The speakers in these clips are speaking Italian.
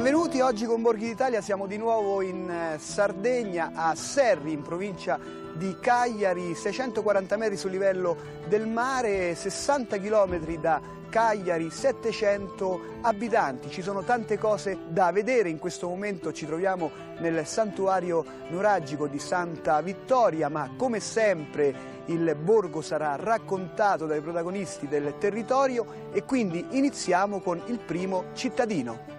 Benvenuti, oggi con Borghi d'Italia siamo di nuovo in Sardegna, a Serri, in provincia di Cagliari, 640 metri sul livello del mare, 60 km da Cagliari, 700 abitanti. Ci sono tante cose da vedere. In questo momento ci troviamo nel santuario nuragico di Santa Vittoria, ma come sempre il borgo sarà raccontato dai protagonisti del territorio e quindi iniziamo con il primo cittadino.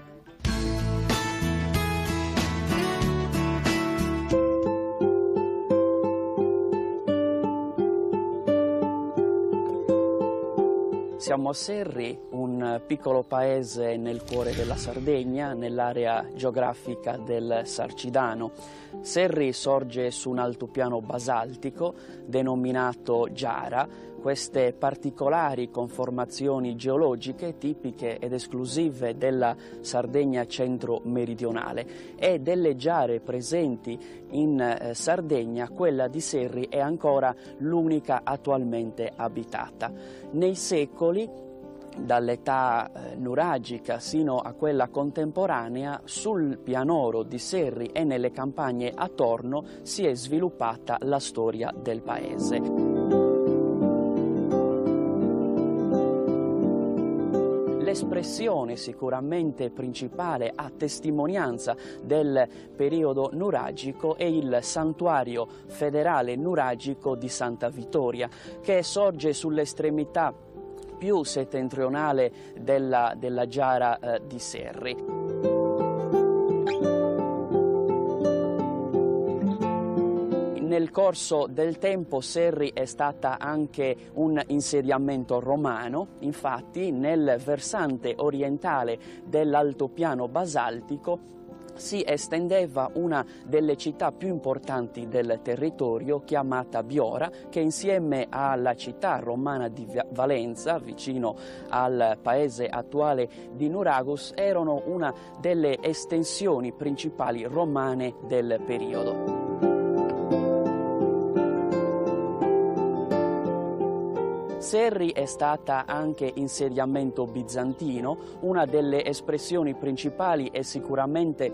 Siamo a Serri, un piccolo paese nel cuore della Sardegna, nell'area geografica del Sarcidano. Serri sorge su un altopiano basaltico denominato Giara. Queste particolari conformazioni geologiche tipiche ed esclusive della Sardegna centro-meridionale e delle giare presenti in Sardegna, quella di Serri è ancora l'unica attualmente abitata. Nei secoli, dall'età nuragica sino a quella contemporanea, sul pianoro di Serri e nelle campagne attorno si è sviluppata la storia del paese. L'espressione sicuramente principale a testimonianza del periodo nuragico è il santuario federale nuragico di Santa Vittoria, che sorge sull'estremità più settentrionale della Giara di Serri. Nel corso del tempo Serri è stata anche un insediamento romano. Infatti nel versante orientale dell'altopiano basaltico si estendeva una delle città più importanti del territorio, chiamata Biora, che insieme alla città romana di Valenza, vicino al paese attuale di Nuragus, erano una delle estensioni principali romane del periodo. Serri è stata anche insediamento bizantino. Una delle espressioni principali è sicuramente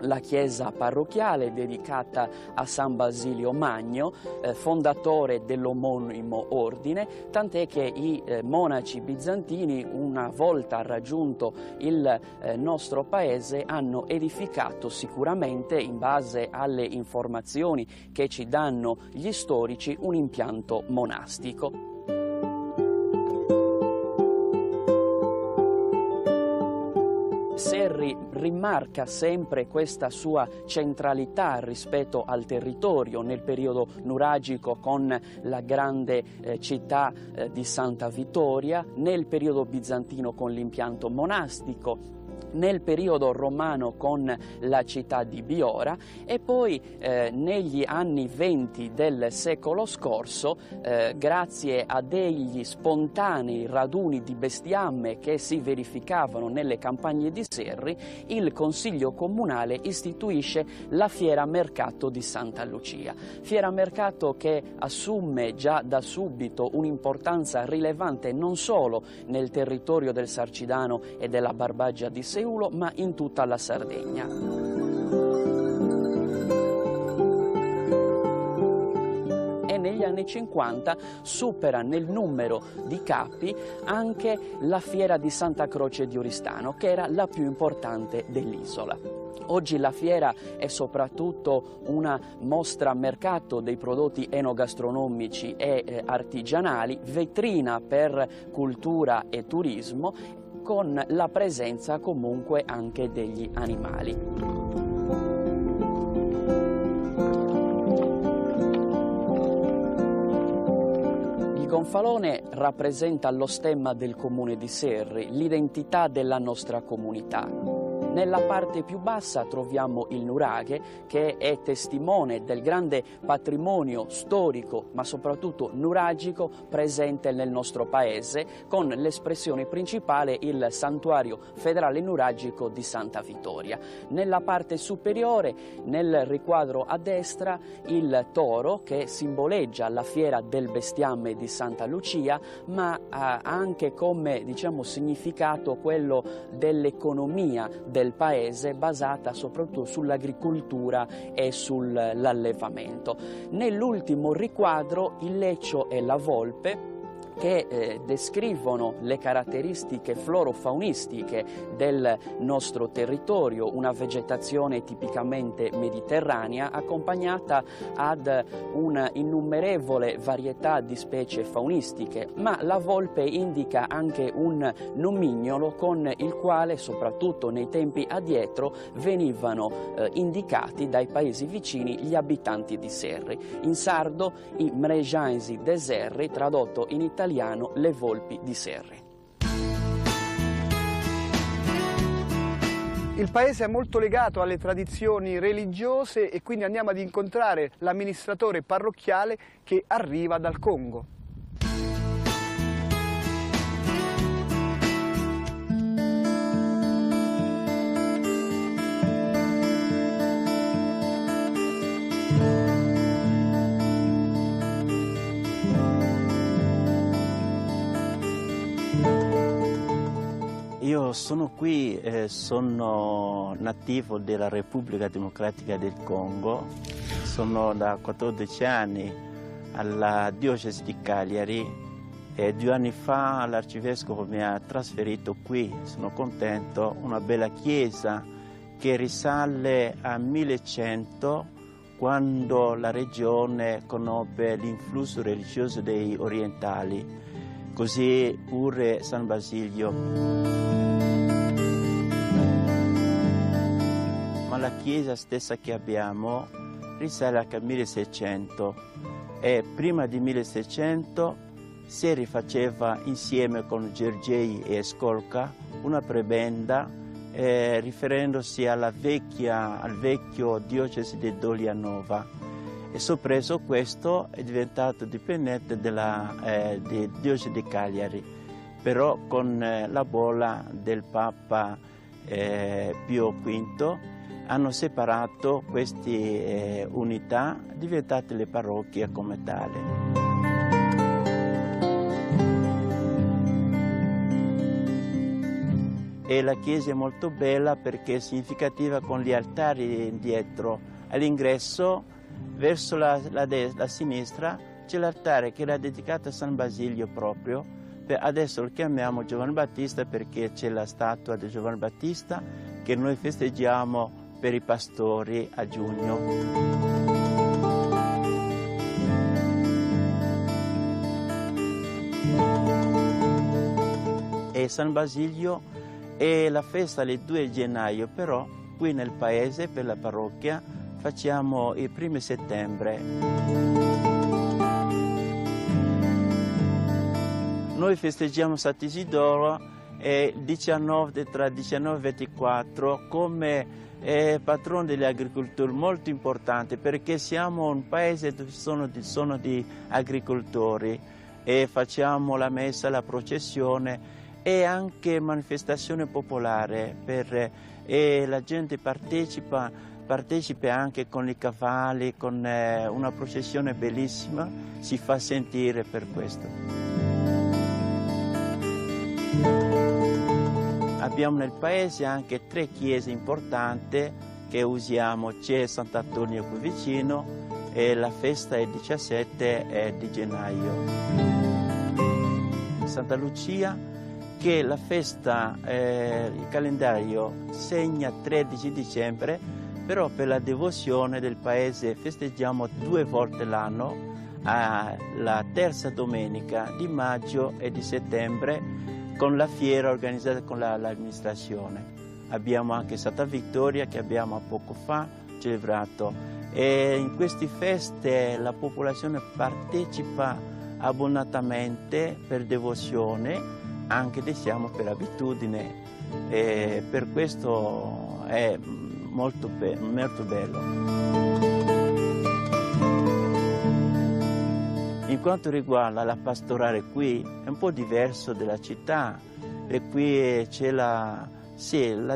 la chiesa parrocchiale dedicata a San Basilio Magno, fondatore dell'omonimo ordine, tant'è che i monaci bizantini, una volta raggiunto il nostro paese, hanno edificato sicuramente, in base alle informazioni che ci danno gli storici, un impianto monastico. Serri rimarca sempre questa sua centralità rispetto al territorio nel periodo nuragico con la grande città di Santa Vittoria, nel periodo bizantino con l'impianto monastico, nel periodo romano con la città di Biora e poi negli anni 20 del secolo scorso, grazie a degli spontanei raduni di bestiame che si verificavano nelle campagne di Serri, il Consiglio Comunale istituisce la Fiera Mercato di Santa Lucia. Fiera Mercato che assume già da subito un'importanza rilevante non solo nel territorio del Sarcidano e della Barbagia di Seulo, ma in tutta la Sardegna. E negli anni 50 supera nel numero di capi anche la Fiera di Santa Croce di Oristano, che era la più importante dell'isola. Oggi la fiera è soprattutto una mostra mercato dei prodotti enogastronomici e artigianali, vetrina per cultura e turismo, con la presenza comunque anche degli animali. Il gonfalone rappresenta lo stemma del comune di Serri, l'identità della nostra comunità. Nella parte più bassa troviamo il nuraghe, che è testimone del grande patrimonio storico, ma soprattutto nuragico, presente nel nostro paese, con l'espressione principale il santuario federale nuragico di Santa Vittoria. Nella parte superiore, nel riquadro a destra, il toro, che simboleggia la fiera del bestiame di Santa Lucia, ma ha anche come significato quello dell'economia del del paese, basata soprattutto sull'agricoltura e sull'allevamento. Nell'ultimo riquadro il leccio e la volpe, che descrivono le caratteristiche florofaunistiche del nostro territorio, una vegetazione tipicamente mediterranea accompagnata ad una innumerevole varietà di specie faunistiche, ma la volpe indica anche un nomignolo con il quale, soprattutto nei tempi addietro, venivano indicati dai paesi vicini gli abitanti di Serri. In sardo i mregiansi de Serri, tradotto in italiano le volpi di Serri. Il paese è molto legato alle tradizioni religiose e quindi andiamo ad incontrare l'amministratore parrocchiale che arriva dal Congo. Io sono qui, sono nativo della Repubblica Democratica del Congo, sono da 14 anni alla diocesi di Cagliari e 2 anni fa l'arcivescovo mi ha trasferito qui, sono contento, una bella chiesa che risale a 1100, quando la regione conobbe l'influsso religioso dei orientali, così pure San Basilio. Ma la chiesa stessa che abbiamo risale al 1600 e prima di 1600 si rifaceva insieme con Gergei e Skolka una prebenda riferendosi al vecchio diocesi di Dolianova, e soppresso questo è diventato dipendente della diocesi di Cagliari, però con la bolla del Papa Pio V hanno separato queste unità, diventate le parrocchie come tali. E la chiesa è molto bella perché è significativa, con gli altari dietro. All'ingresso, verso la sinistra, c'è l'altare che era dedicato a San Basilio proprio. Adesso lo chiamiamo Giovanni Battista perché c'è la statua di Giovanni Battista che noi festeggiamo per i pastori a giugno. E San Basilio è la festa il 2 gennaio, però qui nel paese, per la parrocchia, facciamo il 1 settembre. Noi festeggiamo Sant'Isidoro tra 19 e 24 come patrono degli agricoltori, molto importante perché siamo un paese dove sono di agricoltori e facciamo la messa, la processione e anche manifestazione popolare e la gente partecipa anche con i cavalli, con una processione bellissima, si fa sentire per questo. Abbiamo nel paese anche 3 chiese importanti che usiamo, c'è Sant'Antonio qui vicino e la festa è il 17 di gennaio. Santa Lucia, che la festa, il calendario segna 13 dicembre, però per la devozione del paese festeggiamo 2 volte l'anno, la terza domenica di maggio e di settembre, con la fiera organizzata con l'amministrazione. Abbiamo anche Santa Vittoria che abbiamo poco fa celebrato, e in queste feste la popolazione partecipa abbondantemente per devozione, anche diciamo per abitudine, e per questo è molto bello. In quanto riguarda la pastorale qui, è un po' diverso dalla città, e qui c'è la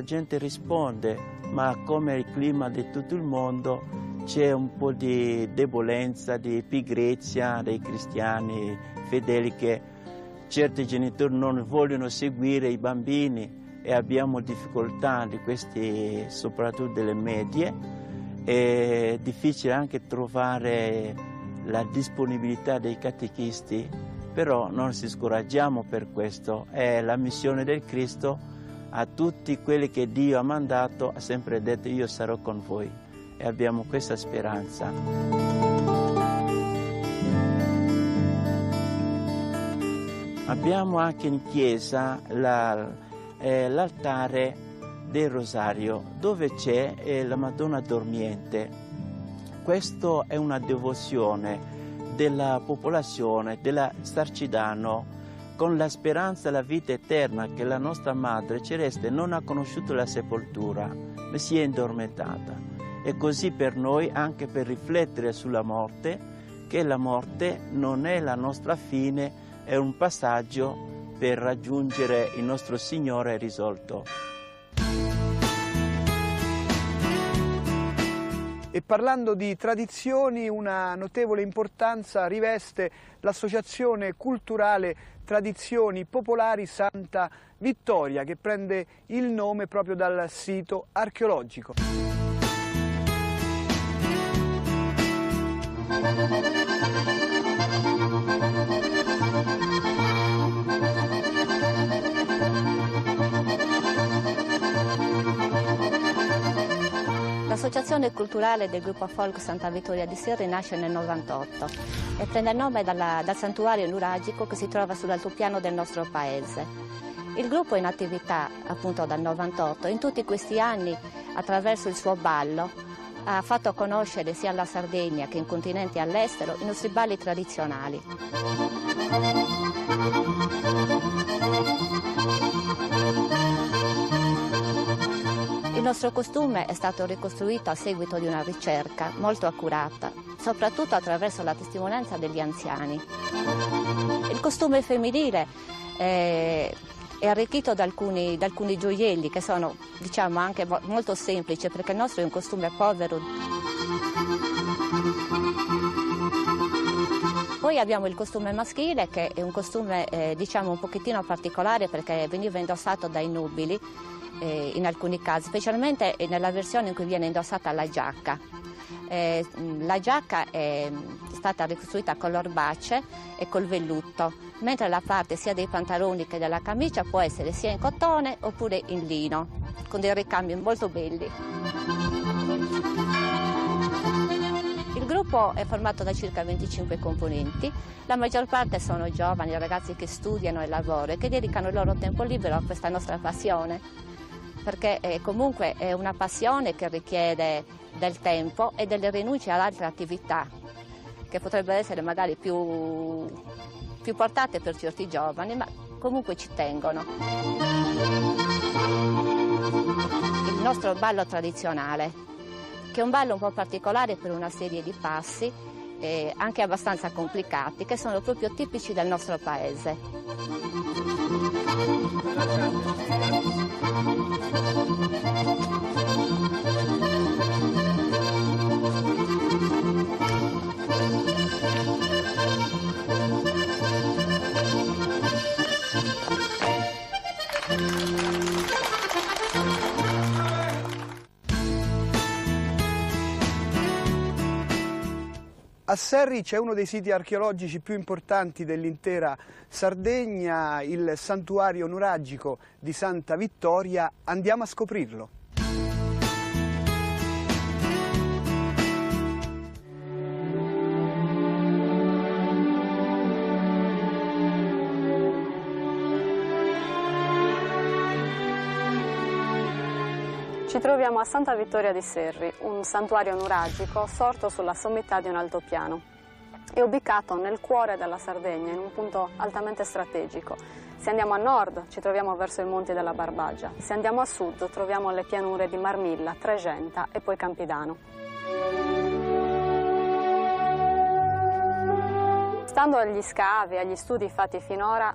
gente risponde, ma come il clima di tutto il mondo c'è un po' di debolezza, di pigrizia dei cristiani fedeli, che certi genitori non vogliono seguire i bambini e abbiamo difficoltà di questi, soprattutto delle medie. È difficile anche trovare la disponibilità dei catechisti, però non ci scoraggiamo per questo. È la missione del Cristo a tutti quelli che Dio ha mandato, ha sempre detto io sarò con voi, e abbiamo questa speranza. Abbiamo anche in chiesa l'altare del Rosario, dove c'è la Madonna dormiente. Questa è una devozione della popolazione della Sarcidano, con la speranza della vita eterna, che la nostra Madre Celeste non ha conosciuto la sepoltura, ma si è addormentata. E così per noi, anche per riflettere sulla morte, che la morte non è la nostra fine, è un passaggio per raggiungere il nostro Signore risolto. E parlando di tradizioni, una notevole importanza riveste l'associazione culturale Tradizioni Popolari Santa Vittoria, che prende il nome proprio dal sito archeologico. L'associazione culturale del gruppo folk Santa Vittoria di Serri nasce nel 98 e prende il nome dal santuario nuragico che si trova sull'altopiano del nostro paese. Il gruppo è in attività appunto dal 98 e in tutti questi anni, attraverso il suo ballo, ha fatto conoscere sia alla Sardegna che in continente e all'estero i nostri balli tradizionali. Il nostro costume è stato ricostruito a seguito di una ricerca molto accurata, soprattutto attraverso la testimonianza degli anziani. Il costume femminile è arricchito da alcuni gioielli che sono, diciamo, anche molto semplici, perché il nostro è un costume povero. Poi abbiamo il costume maschile, che è un costume diciamo un pochettino particolare, perché veniva indossato dai nubili in alcuni casi, specialmente nella versione in cui viene indossata la giacca. La giacca è stata ricostruita con l'orbace e col velluto, mentre la parte sia dei pantaloni che della camicia può essere sia in cotone oppure in lino, con dei ricambi molto belli. Il gruppo è formato da circa 25 componenti, la maggior parte sono giovani, ragazzi che studiano e lavorano e che dedicano il loro tempo libero a questa nostra passione, perché comunque è una passione che richiede del tempo e delle rinunce ad altre attività che potrebbero essere magari più portate per certi giovani, ma comunque ci tengono. Il nostro ballo tradizionale, che è un ballo un po' particolare per una serie di passi anche abbastanza complicati, che sono proprio tipici del nostro paese. A Serri c'è uno dei siti archeologici più importanti dell'intera Sardegna, il santuario nuragico di Santa Vittoria. Andiamo a scoprirlo. Ci troviamo a Santa Vittoria di Serri, un santuario nuragico sorto sulla sommità di un altopiano. È ubicato nel cuore della Sardegna, in un punto altamente strategico. Se andiamo a nord ci troviamo verso i monti della Barbagia, se andiamo a sud troviamo le pianure di Marmilla, Tregenta e poi Campidano. Stando agli scavi e agli studi fatti finora,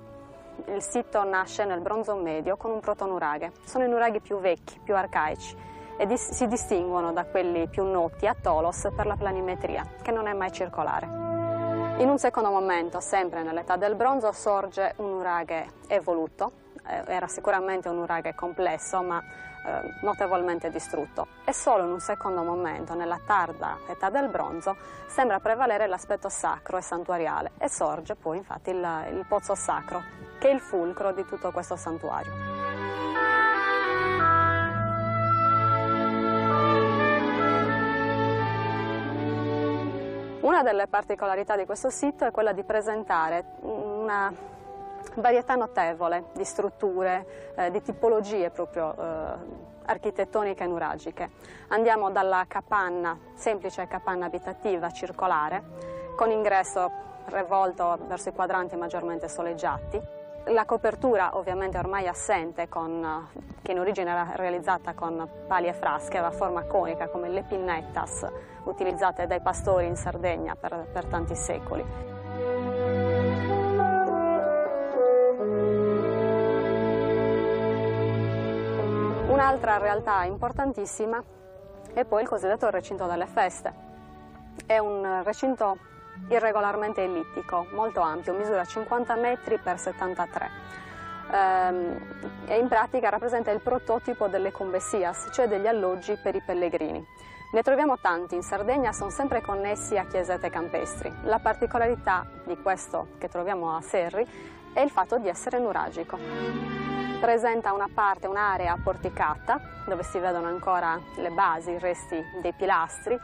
il sito nasce nel Bronzo Medio con un protonuraghe. Sono i nuraghi più vecchi, più arcaici e si distinguono da quelli più noti a Tolos per la planimetria, che non è mai circolare. In un secondo momento, sempre nell'età del bronzo, sorge un nuraghe evoluto, era sicuramente un nuraghe complesso, ma notevolmente distrutto, e solo in un secondo momento, nella tarda età del bronzo, sembra prevalere l'aspetto sacro e santuariale e sorge poi infatti il pozzo sacro, che è il fulcro di tutto questo santuario. Una delle particolarità di questo sito è quella di presentare una varietà notevole di strutture, di tipologie proprio architettoniche e nuragiche. Andiamo dalla capanna, semplice capanna abitativa circolare, con ingresso rivolto verso i quadranti maggiormente soleggiati. La copertura ovviamente ormai assente, che in origine era realizzata con pali e frasche, aveva forma conica come le pinnettas utilizzate dai pastori in Sardegna per tanti secoli. Un'altra realtà importantissima è poi il cosiddetto recinto delle feste. È un recinto irregolarmente ellittico, molto ampio, misura 50 metri per 73 e in pratica rappresenta il prototipo delle cumbesias, cioè degli alloggi per i pellegrini. Ne troviamo tanti in Sardegna, sono sempre connessi a chiesette campestri. La particolarità di questo che troviamo a Serri è il fatto di essere nuragico. Presenta una parte, un'area porticata, dove si vedono ancora le basi, i resti dei pilastri,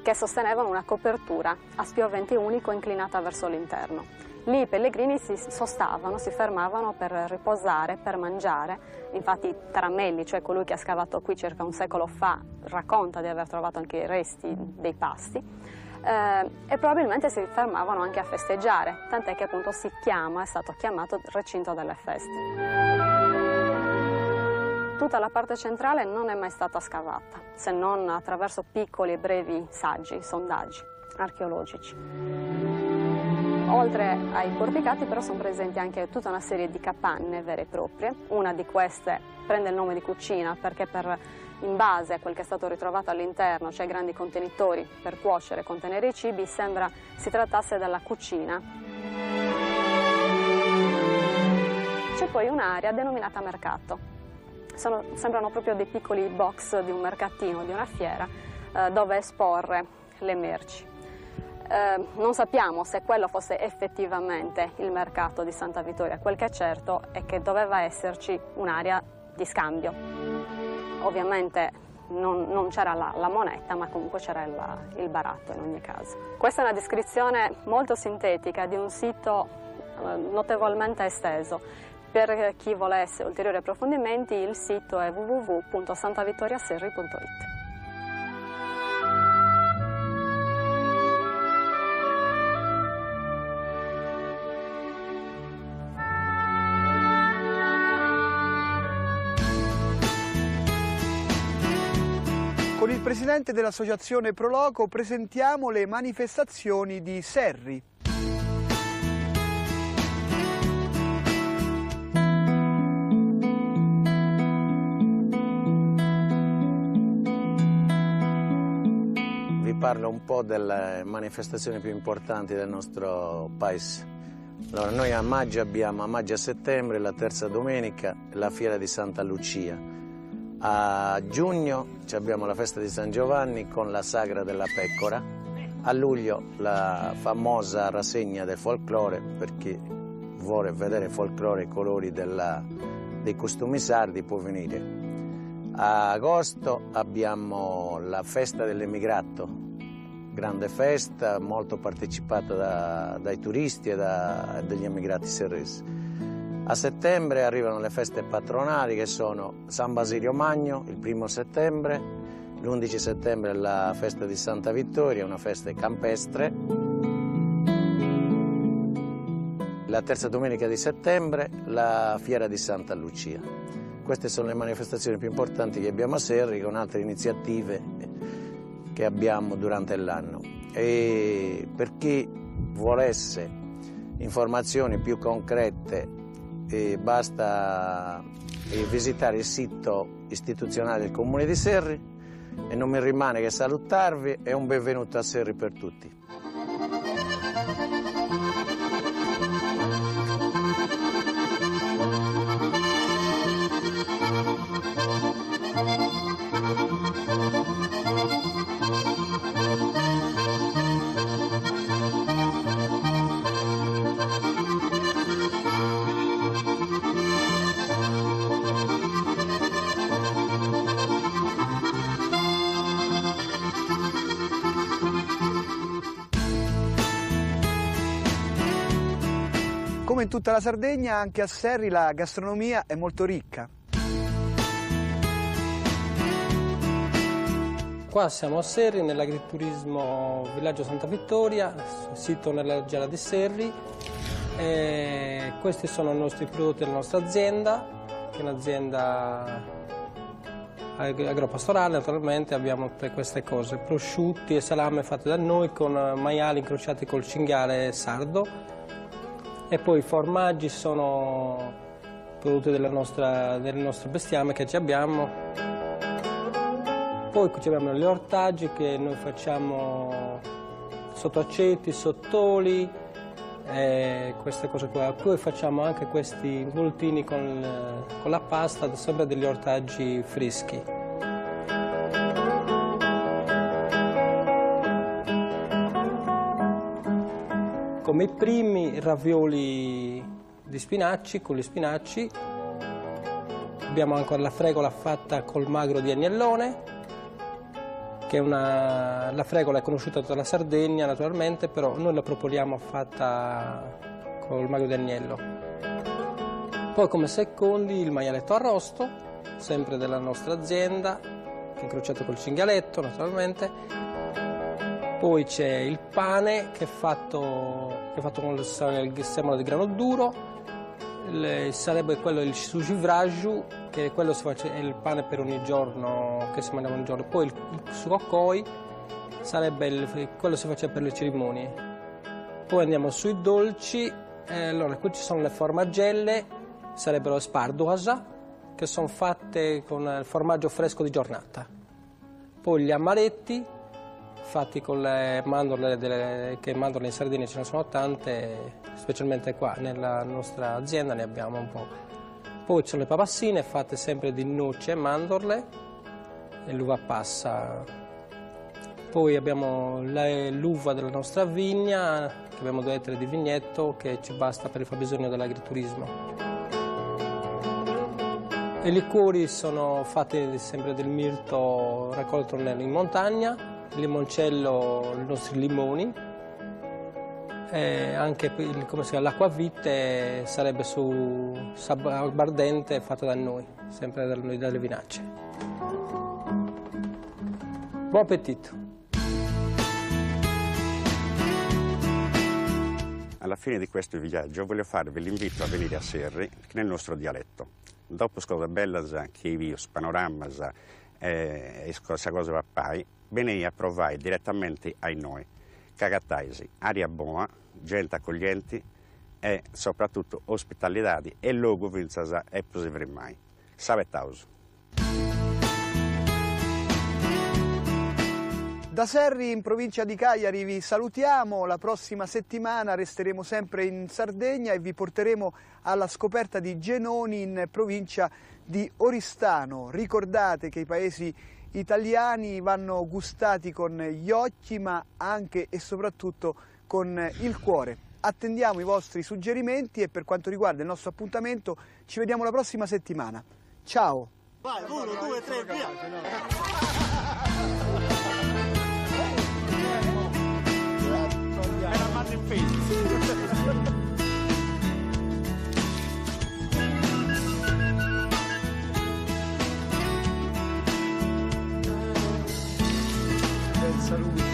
che sostenevano una copertura a spiovente unico inclinata verso l'interno. Lì i pellegrini si sostavano, si fermavano per riposare, per mangiare. Infatti Taramelli, cioè colui che ha scavato qui circa un secolo fa, racconta di aver trovato anche i resti dei pasti. E probabilmente si fermavano anche a festeggiare, tant'è che appunto è stato chiamato recinto delle feste. Tutta la parte centrale non è mai stata scavata, se non attraverso piccoli e brevi saggi, sondaggi archeologici. Oltre ai porticati però sono presenti anche tutta una serie di capanne vere e proprie. Una di queste prende il nome di cucina perché in base a quel che è stato ritrovato all'interno, cioè grandi contenitori per cuocere e contenere i cibi, sembra si trattasse della cucina. C'è poi un'area denominata mercato. Sembrano proprio dei piccoli box di un mercatino, di una fiera, dove esporre le merci. Non sappiamo se quello fosse effettivamente il mercato di Santa Vittoria, quel che è certo è che doveva esserci un'area di scambio. Ovviamente non c'era la moneta, ma comunque c'era il baratto in ogni caso. Questa è una descrizione molto sintetica di un sito notevolmente esteso. Per chi volesse ulteriori approfondimenti il sito è www.santavittoriaserri.it. Con il presidente dell'associazione Proloco presentiamo le manifestazioni di Serri. Vi parlo un po' delle manifestazioni più importanti del nostro paese. Allora, noi a maggio abbiamo, a maggio e a settembre, la terza domenica, la fiera di Santa Lucia. A giugno abbiamo la festa di San Giovanni con la sagra della pecora. A luglio la famosa rassegna del folklore, per chi vuole vedere folklore e colori dei costumi sardi può venire. A agosto abbiamo la festa dell'emigrato, grande festa molto partecipata dai turisti e dagli emigrati serresi. A settembre arrivano le feste patronali che sono San Basilio Magno il 1° settembre, l'11 settembre la festa di Santa Vittoria, una festa campestre, la terza domenica di settembre la fiera di Santa Lucia. Queste sono le manifestazioni più importanti che abbiamo a Serri, con altre iniziative che abbiamo durante l'anno. E per chi volesse informazioni più concrete basta visitare il sito istituzionale del Comune di Serri e non mi rimane che salutarvi e un benvenuto a Serri per tutti. Come in tutta la Sardegna, anche a Serri la gastronomia è molto ricca. Qua siamo a Serri, nell'agriturismo Villaggio Santa Vittoria, sito nella Giara di Serri. E questi sono i nostri prodotti della nostra azienda, che è un'azienda agropastorale. Naturalmente abbiamo tutte queste cose, prosciutti e salame fatte da noi con maiali incrociati col cinghiale sardo, e poi i formaggi sono prodotti del nostro bestiame che ci abbiamo. Poi qui abbiamo gli ortaggi che noi facciamo sotto aceti, sottoli, queste cose qua. Poi facciamo anche questi involtini con la pasta, sempre degli ortaggi freschi. Come i primi ravioli di spinaci, con gli spinaci. Abbiamo anche la fregola fatta col magro di agnellone, che la fregola è conosciuta in tutta la Sardegna naturalmente, però noi la proponiamo fatta col magro di agnello. Poi come secondi il maialetto arrosto, sempre della nostra azienda, incrociato col cinghialetto naturalmente. Poi c'è il pane che è fatto con il semolo di grano duro, sarebbe quello il sugivraju, che quello è il pane per ogni giorno, che si mangia ogni giorno. Poi il sugokoi sarebbe quello che si faceva per le cerimonie. Poi andiamo sui dolci, allora qui ci sono le formaggelle, sarebbero sparduasa, che sono fatte con il formaggio fresco di giornata. Poi gli amaretti, fatti con le mandorle, che mandorle in Sardegna ce ne sono tante, specialmente qua nella nostra azienda ne abbiamo un po'. Poi ci sono le papassine fatte sempre di noce e mandorle e l'uva passa. Poi abbiamo l'uva della nostra vigna, che abbiamo 2 ettari di vigneto che ci basta per il fabbisogno dell'agriturismo. I liquori sono fatti sempre del mirto raccolto in montagna, il limoncello, i nostri limoni, e anche l'acquavite sarebbe su aguardente fatta da noi, sempre dalle vinacce. Buon appetito! Alla fine di questo viaggio voglio farvi l'invito a venire a Serri nel nostro dialetto. Dopo scosa bella che vi panoramas e questa cosa va pai, bene a provare direttamente ai noi. Cagattaisi, aria buona, gente accoglienti e soprattutto ospitalità e luogo vinzasa e possibile mai. Savettauso. Da Serri, in provincia di Cagliari, vi salutiamo. La prossima settimana resteremo sempre in Sardegna e vi porteremo alla scoperta di Genoni in provincia di Oristano. Ricordate che i paesi italiani vanno gustati con gli occhi, ma anche e soprattutto con il cuore. Attendiamo i vostri suggerimenti e per quanto riguarda il nostro appuntamento ci vediamo la prossima settimana. Ciao! Vai, 1, 2, 3, via! Salute.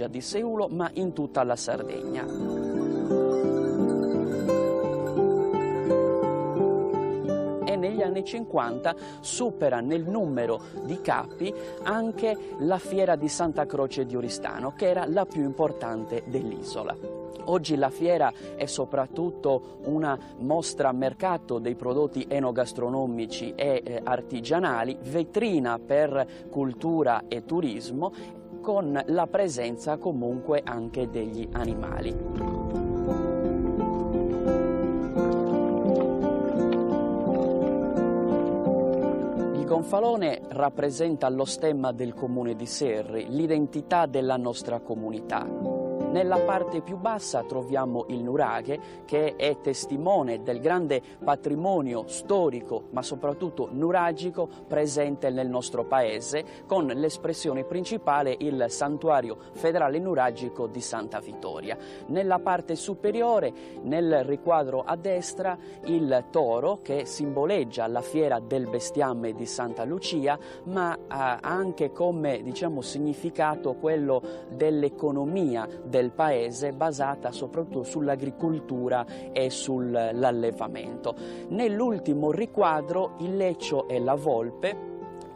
Di Seulo, ma in tutta la Sardegna. E negli anni 50 supera nel numero di capi anche la fiera di Santa Croce di Oristano, che era la più importante dell'isola. Oggi la fiera è soprattutto una mostra mercato dei prodotti enogastronomici e artigianali, vetrina per cultura e turismo, con la presenza comunque anche degli animali. I gonfalone rappresenta lo stemma del comune di Serri, l'identità della nostra comunità. Nella parte più bassa troviamo il nuraghe, che è testimone del grande patrimonio storico, ma soprattutto nuragico, presente nel nostro paese, con l'espressione principale il santuario federale nuragico di Santa Vittoria. Nella parte superiore, nel riquadro a destra, il toro, che simboleggia la fiera del bestiame di Santa Lucia, ma ha anche come, significato quello dell'economia del paese, basata soprattutto sull'agricoltura e sull'allevamento. Nell'ultimo riquadro il leccio e la volpe,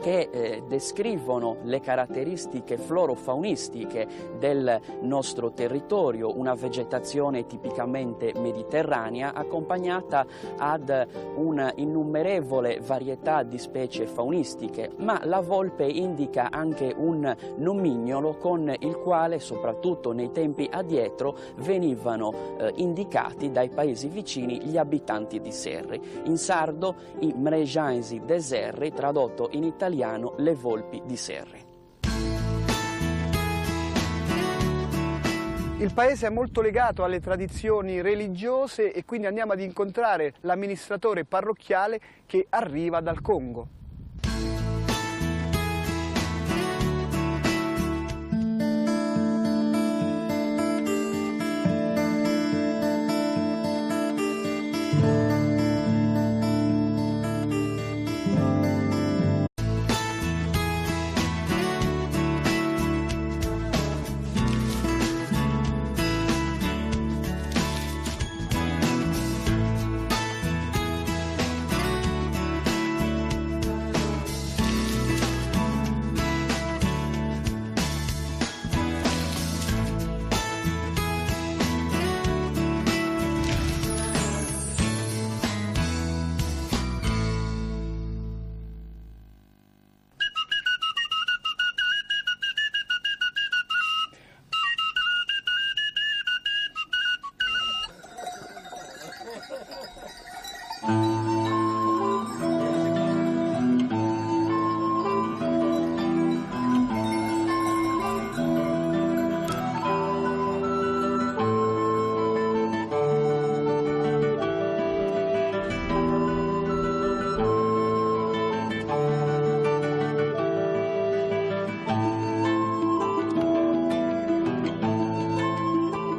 che descrivono le caratteristiche florofaunistiche del nostro territorio, una vegetazione tipicamente mediterranea accompagnata ad una innumerevole varietà di specie faunistiche, ma la volpe indica anche un nomignolo con il quale, soprattutto nei tempi addietro, venivano indicati dai paesi vicini gli abitanti di Serri. In sardo i mregiansi de Serri, tradotto in italiano le volpi di Serri. Il paese è molto legato alle tradizioni religiose e quindi andiamo ad incontrare l'amministratore parrocchiale che arriva dal Congo.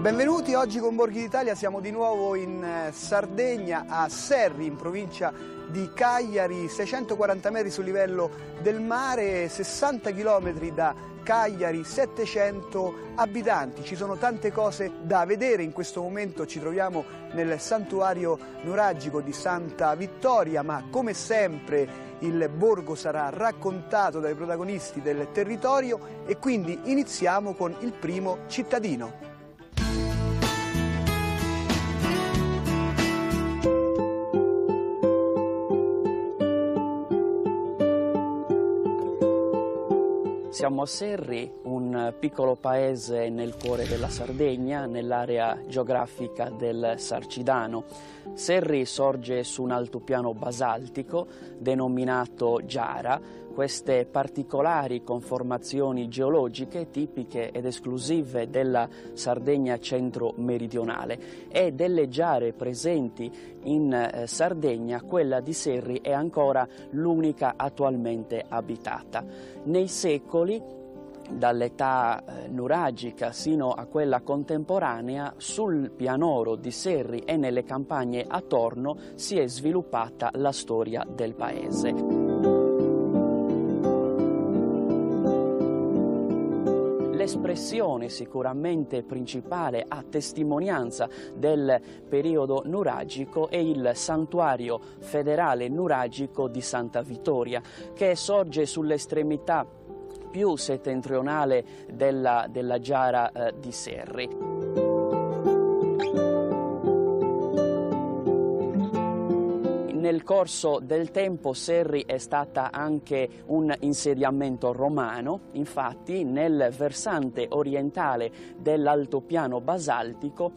Benvenuti, oggi con Borghi d'Italia siamo di nuovo in Sardegna, a Serri, in provincia di Cagliari, 640 metri sul livello del mare, 60 km da Cagliari, 700 abitanti. Ci sono tante cose da vedere. In questo momento ci troviamo nel santuario nuragico di Santa Vittoria, ma come sempre il borgo sarà raccontato dai protagonisti del territorio e quindi iniziamo con il primo cittadino. Siamo a Serri, un piccolo paese nel cuore della Sardegna, nell'area geografica del Sarcidano. Serri sorge su un altopiano basaltico denominato Giara. Queste particolari conformazioni geologiche tipiche ed esclusive della Sardegna centro-meridionale e delle giare presenti in Sardegna, quella di Serri è ancora l'unica attualmente abitata. Nei secoli, dall'età nuragica sino a quella contemporanea, sul pianoro di Serri e nelle campagne attorno si è sviluppata la storia del paese. L'espressione sicuramente principale a testimonianza del periodo nuragico è il santuario federale nuragico di Santa Vittoria, che sorge sull'estremità più settentrionale della giara di Serri. Nel corso del tempo Serri è stata anche un insediamento romano, infatti nel versante orientale dell'altopiano basaltico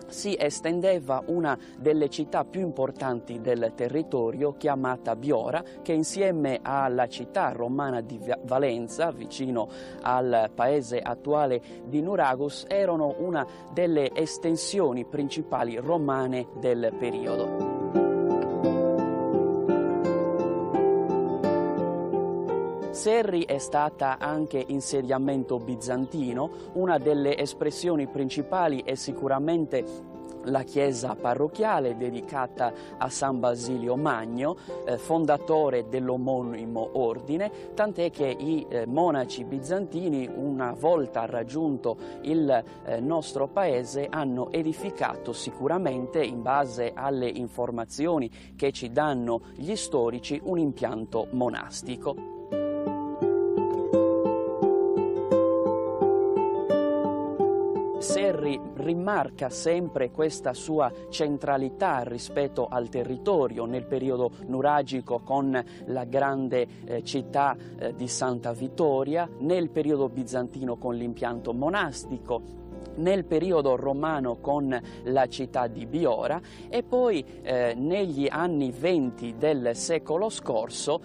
si estendeva una delle città più importanti del territorio, chiamata Biora, che insieme alla città romana di Valenza, vicino al paese attuale di Nuragus, erano una delle estensioni principali romane del periodo. Serri è stata anche insediamento bizantino. Una delle espressioni principali è sicuramente la chiesa parrocchiale dedicata a San Basilio Magno, fondatore dell'omonimo ordine, tant'è che i monaci bizantini, una volta raggiunto il nostro paese, hanno edificato sicuramente, in base alle informazioni che ci danno gli storici, un impianto monastico. Serri rimarca sempre questa sua centralità rispetto al territorio nel periodo nuragico con la grande città di Santa Vittoria, nel periodo bizantino con l'impianto monastico, nel periodo romano con la città di Biora e poi negli anni 20 del secolo scorso,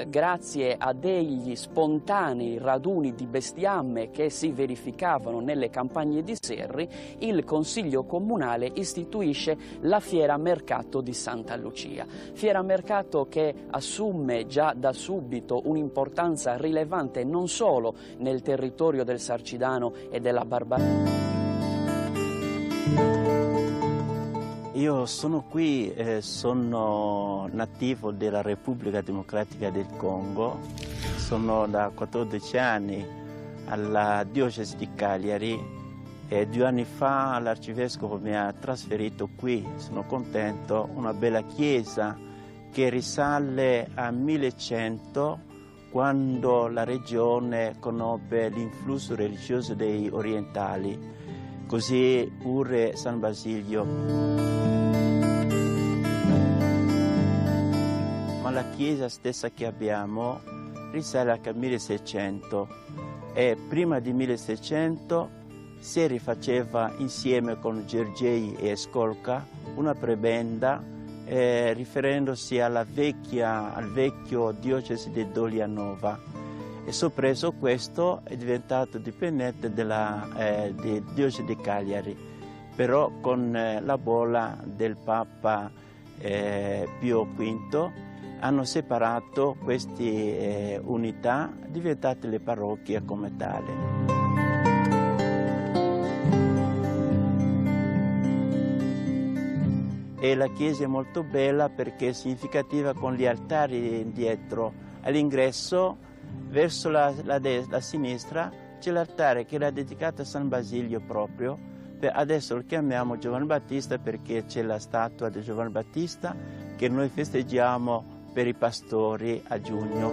grazie a degli spontanei raduni di bestiame che si verificavano nelle campagne di Serri, il Consiglio Comunale istituisce la Fiera Mercato di Santa Lucia. Fiera Mercato che assume già da subito un'importanza rilevante non solo nel territorio del Sarcidano e della Barbaria. Io sono qui, sono nativo della Repubblica Democratica del Congo, sono da 14 anni alla diocesi di Cagliari e 2 anni fa l'arcivescovo mi ha trasferito qui, sono contento, una bella chiesa che risale a 1100, quando la regione conobbe l'influsso religioso dei orientali. Così pure San Basilio. Ma la chiesa stessa che abbiamo risale al 1600 e prima di 1600 si rifaceva insieme con Gergei e Skolka una prebenda riferendosi al vecchio diocesi di Dolianova. E soppresso questo è diventato dipendente della diocesi di Cagliari, però con la bolla del Papa Pio V hanno separato queste unità, diventate le parrocchie come tale. E la chiesa è molto bella perché è significativa con gli altari dietro. All'ingresso, verso la sinistra, c'è l'altare che era dedicato a San Basilio proprio. Adesso lo chiamiamo Giovanni Battista perché c'è la statua di Giovanni Battista che noi festeggiamo per i pastori a giugno.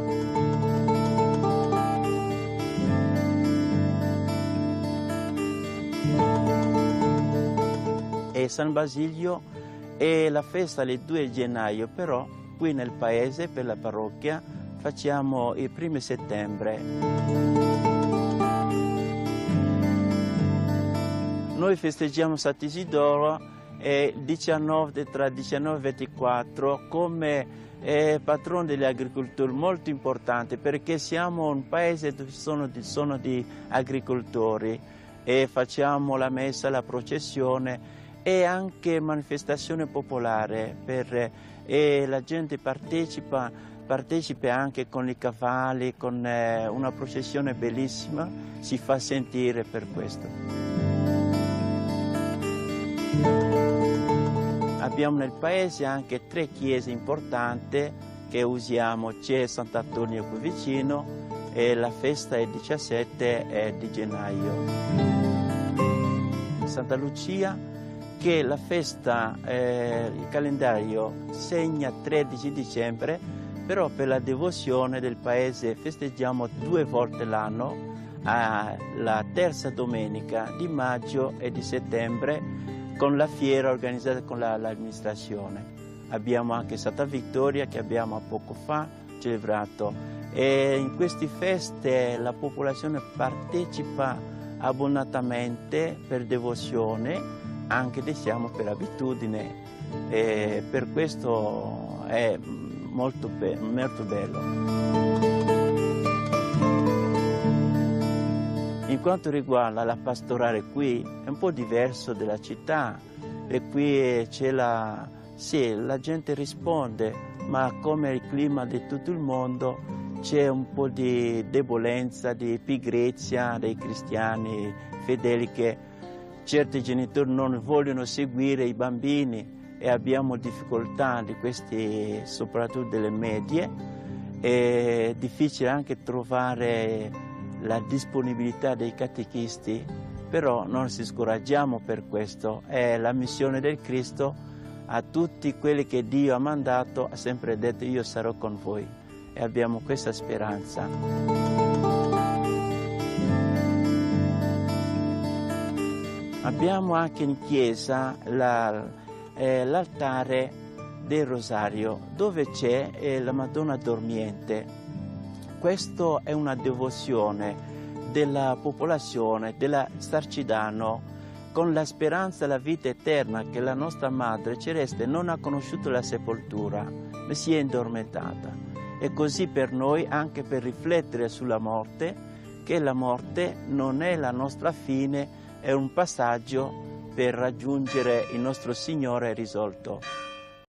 E San Basilio è la festa il 2 gennaio, però qui nel paese per la parrocchia facciamo il 1° settembre. Noi festeggiamo Sant'Isidoro tra 19 e 24 come patrono degli agricoltori, molto importante perché siamo un paese dove sono di agricoltori e facciamo la messa, la processione e anche manifestazione popolare e la gente partecipa anche con i cavalli, con una processione bellissima, si fa sentire per questo. Abbiamo nel paese anche 3 chiese importanti che usiamo, c'è Sant'Antonio qui vicino e la festa è il 17 di gennaio. Santa Lucia, che la festa, il calendario segna 13 dicembre, però per la devozione del paese festeggiamo 2 volte l'anno, la terza domenica di maggio e di settembre, con la fiera organizzata con l'amministrazione. Abbiamo anche Santa Vittoria che abbiamo poco fa celebrato e in queste feste la popolazione partecipa abbondantemente per devozione anche diciamo per abitudine, e per questo è molto bello. In quanto riguarda la pastorale qui, è un po' diverso della città, e qui c'è la gente risponde, ma come il clima di tutto il mondo c'è un po' di debolezza, di pigrizia dei cristiani fedeli, che certi genitori non vogliono seguire i bambini, e abbiamo difficoltà di questi, soprattutto delle medie. È difficile anche trovare la disponibilità dei catechisti, però non ci scoraggiamo per questo. È la missione del Cristo a tutti quelli che Dio ha mandato, ha sempre detto: io sarò con voi, e abbiamo questa speranza. Abbiamo anche in chiesa l'altare del Rosario, dove c'è la Madonna Dormiente. Questa è una devozione della popolazione della Sarcidano, con la speranza della vita eterna, che la nostra Madre Celeste non ha conosciuto la sepoltura, ma si è addormentata. E così per noi, anche per riflettere sulla morte, che la morte non è la nostra fine, è un passaggio per raggiungere il nostro Signore risolto.